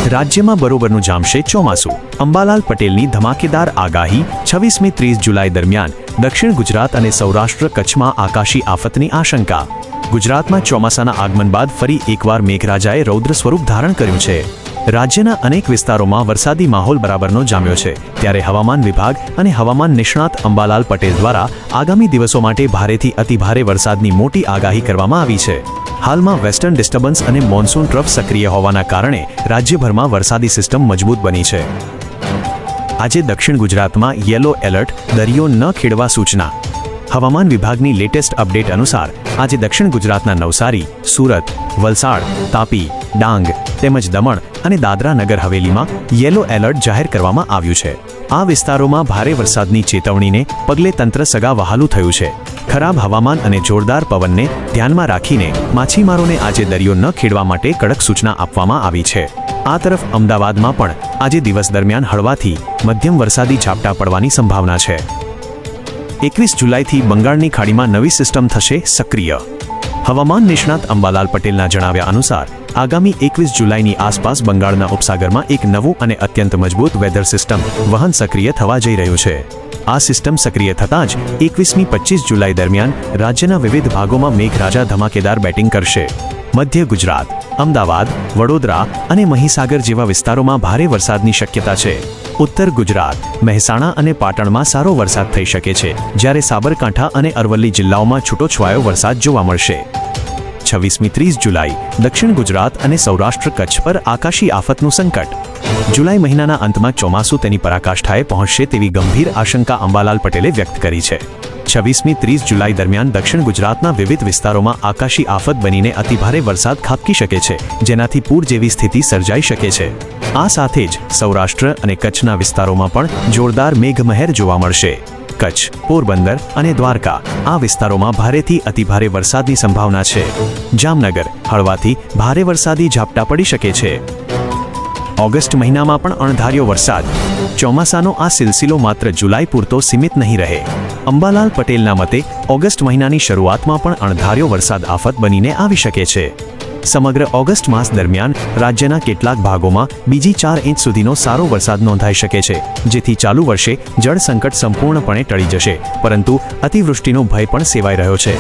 રાજ્યમાં બરોબરનું જામશે ચોમાસું. અંબાલાલ પટેલની ધમાકેદાર આગાહી. 26મી 30 જુલાઈ દરમિયાન દક્ષિણ ગુજરાત અને સૌરાષ્ટ્ર કચ્છમાં આકાશી આફતની આશંકા. ગુજરાતમાં ચોમાસાના આગમન બાદ ફરી એકવાર મેઘરાજાએ રૌદ્ર સ્વરૂપ ધારણ કર્યું છે. રાજ્યના અનેક વિસ્તારોમાં વરસાદી માહોલ બરાબરનો જામ્યો છે. ત્યારે હવામાન વિભાગ અને હવામાન નિષ્ણાત અંબાલાલ પટેલ દ્વારા આગામી દિવસો માટે ભારેથી અતિભારે વરસાદની મોટી આગાહી કરવામાં આવી છે. હાલમાં વેસ્ટર્ન ડિસ્ટર્બન્સ અને મોન્સૂન ટ્રફ સક્રિય હોવાના કારણે રાજ્યભરમાં વરસાદી સિસ્ટમ મજબૂત બની છે. આજે દક્ષિણ ગુજરાતમાં યેલો એલર્ટ, દરિયો ન ખેડવા સૂચના. હવામાન વિભાગની લેટેસ્ટ અપડેટ અનુસાર આજે દક્ષિણ ગુજરાતના નવસારી, સુરત, વલસાડ, તાપી, ડાંગ તેમજ દમણ અને દાદરા નગર હવેલીમાં યેલો એલર્ટ જાહેર કરવામાં આવ્યું છે. આ વિસ્તારોમાં ભારે વરસાદની ચેતવણીને પગલે તંત્ર સગા વહાલું થયું છે. ખરાબ હવામાન અને જોરદાર પવનને ધ્યાનમાં રાખીને માછીમારોને આજે દરિયો ન ખેડવા માટે કડક સૂચના આપવામાં આવી છે. આ તરફ અમદાવાદમાં પણ આજે દિવસ દરમિયાન હળવાથી મધ્યમ વરસાદી ઝાપટા પડવાની સંભાવના છે. 21 જુલાઈથી બંગાળની ખાડીમાં નવી સિસ્ટમ થશે સક્રિય. હવામાન નિષ્ણાત અંબાલાલ પટેલના જણાવ્યા અનુસાર આગામી 21 જુલાઈની આસપાસ બંગાળના ઉપસાગરમાં એક નવું અને અત્યંત મજબૂત વેધર સિસ્ટમ વહન સક્રિય થવા જઈ રહ્યું છે. આ સિસ્ટમ સક્રિય થતાં જ 21મી 25 જુલાઈ દરમિયાન રાજ્યના વિવિધ ભાગોમાં મેઘરાજા ધમાકેદાર બેટિંગ કરશે. મધ્ય ગુજરાત, અમદાવાદ, વડોદરા અને મહીસાગર જેવા વિસ્તારોમાં ભારે વરસાદની શક્યતા છે. ઉત્તર ગુજરાત, મહેસાણા અને પાટણમાં સારો વરસાદ થઈ શકે છે, જ્યારે સાબરકાંઠા અને અરવલ્લી જિલ્લાઓમાં છૂટોછવાયો વરસાદ જોવા મળશે. 26મી 30 જુલાઈ દક્ષિણ ગુજરાત અને સૌરાષ્ટ્ર કચ્છ પર આકાશી આફતનું સંકટ. જુલાઈ મહિનાના અંતમાં ચોમાસું તેની પરાકાષ્ઠાએ પહોંચશે તેવી ગંભીર આશંકા અંબાલાલ પટેલે વ્યક્ત કરી છે. 26મી 30 જુલાઈ દરમિયાન દક્ષિણ ગુજરાતના વિવિધ વિસ્તારોમાં આકાશી આફત બનીને અતિભારે વરસાદ ખાબકી શકે છે, જેનાથી પૂર જેવી સ્થિતિ સર્જાઈ શકે છે. આ સાથે જ સૌરાષ્ટ્ર અને કચ્છના વિસ્તારોમાં પણ જોરદાર મેઘમહેર જોવા મળશે. કચ્છ, પોરબંદર અને દ્વારકા આ વિસ્તારોમાં ભારેથી અતિભારે વરસાદની સંભાવના છે. જામનગર હળવાથી ભારે વરસાદી ઝાપટા પડી શકે છે. ઓગસ્ટ મહિનામાં પણ અણધાર્યો વરસાદ. ચોમાસાનો આ સિલસિલો માત્ર જુલાઈ પૂરતો સીમિત નહીં રહે. અંબાલાલ પટેલના મતે ઓગસ્ટ મહિનાની શરૂઆતમાં પણ અણધાર્યો વરસાદ આફત બનીને આવી શકે છે. સમગ્ર ઓગસ્ટ માસ દરમિયાન રાજ્યના કેટલાક ભાગોમાં બીજી 4 ઇંચ સુધીનો સારો વરસાદ નોંધાઈ શકે છે, જેથી ચાલુ વર્ષે જળ સંકટ સંપૂર્ણપણે ટળી જશે, પરંતુ અતિવૃષ્ટિનો ભય પણ સેવાઈ રહ્યો છે.